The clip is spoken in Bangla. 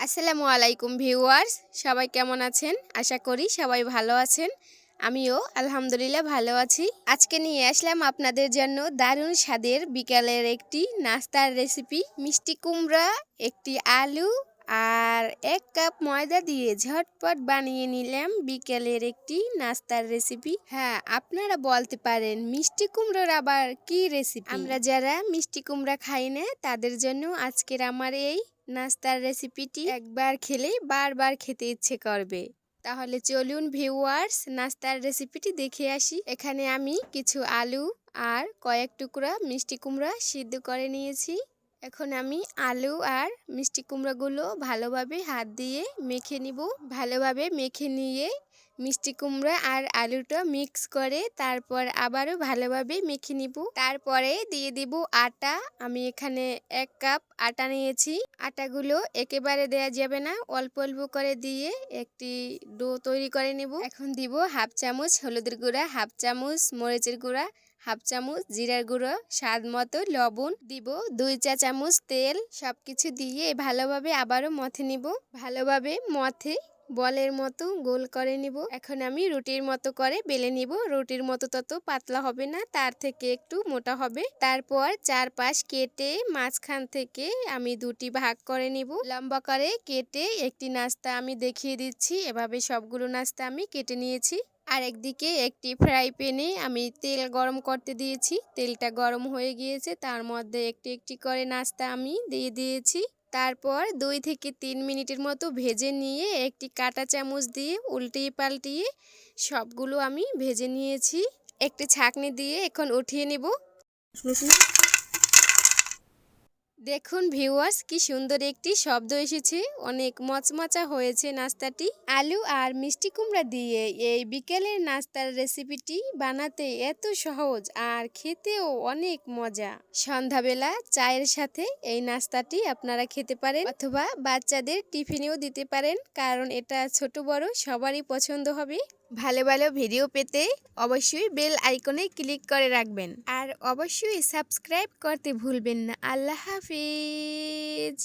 আসসালামু আলাইকুম ভিউয়ার্স, সবাই কেমন আছেন? আশা করি সবাই ভালো আছেন। আমিও আলহামদুলিল্লাহ ভালো আছি। আজকে নিয়ে আসলাম আপনাদের জন্য দারুণ স্বাদের বিকালের একটি নাস্তার রেসিপি। মিষ্টি কুমড়া, একটি আলু আর 1 কাপ ময়দা দিয়ে ঝটপট বানিয়ে নিলাম বিকেলের একটি নাস্তার রেসিপি। হ্যাঁ, আপনারা বলতে পারেন মিষ্টি কুমড়োর আবার কি রেসিপি? আমরা যারা মিষ্টি কুমড়া খাই না তাদের জন্য আজকের আমার এই নাস্তার রেসিপিটি একবার খেলে বারবার খেতে ইচ্ছে করবে। তাহলে চলুন ভিউয়ার্স, নাস্তার রেসিপিটি দেখে আসি। এখানে আমি কিছু আলু আর কয়েক টুকরা মিষ্টি কুমড়া সিদ্ধ করে নিয়েছি। এখন আমি আলু আর মিষ্টি কুমড়াগুলো ভালোভাবে হাত দিয়ে মেখে নিব। ভালোভাবে মেখে নিয়ে মিষ্টি কুমড়া আর আলুটা মিক্স করে তারপর আবারও ভালোভাবে মেখে নিব। তারপরে দিয়ে দিব আটা। আমি এখানে 1 কাপ আটা নিয়েছি। আটাগুলো একেবারে দেয়া যাবে না, অল্প অল্প করে দিয়ে একটি ডো তৈরি করে নিব। এখন দিব হাফ চামচ হলুদের গুঁড়া, হাফ চামচ মরিচের গুঁড়া, হাফ চামচ জিরার গুঁড়ো, স্বাদ মতো লবণ দিব, 2 চা চামচ তেল। সবকিছু দিয়ে ভালোভাবে আবারও মথে নিব। ভালোভাবে মথে বলের মতো গোল করে নিব। এখন আমি রুটির মতো করে বেলে নিব। রুটির মতো তত পাতলা হবে না, তার থেকে একটু মোটা হবে। তারপর চারপাশ কেটে মাঝখান থেকে আমি দুটি ভাগ করে নিব। লম্বা করে কেটে একটি নাস্তা আমি দেখিয়ে দিচ্ছি। এভাবে সবগুলো নাস্তা আমি কেটে নিয়েছি। আর একদিকে একটি ফ্রাই প্যানে আমি তেল গরম করতে দিয়েছি। তেলটা গরম হয়ে গিয়েছে, তার মধ্যে একটি একটি করে নাস্তা আমি দিয়ে দিয়েছি। তারপর 2 থেকে 3 মিনিটের মতো ভেজে নিয়ে একটি কাঁটা চামচ দিয়ে উল্টিয়ে পাল্টিয়ে সবগুলো আমি ভেজে নিয়েছি। একটি ছাঁকনি দিয়ে এখন উঠিয়ে নিব। দেখুন ভিউয়ার্স, কি সুন্দর একটি শব্দ এসেছে। অনেক মচমচা হয়েছে নাস্তাটি। আলু আর মিষ্টি কুমড়া দিয়ে এই বিকেলের নাস্তার রেসিপিটি বানাতে এত সহজ আর খেতেও অনেক মজা। সন্ধ্যাবেলা চায়ের সাথে এই নাস্তাটি আপনারা খেতে পারেন অথবা বাচ্চাদের টিফিনেও দিতে পারেন, কারণ এটা ছোট বড় সবারই পছন্দ হবে। ভালো ভালো ভিডিও পেতে অবশ্যই বেল আইকনে ক্লিক করে রাখবেন আর অবশ্যই সাবস্ক্রাইব করতে ভুলবেন না। আল্লাহ হাফিজ।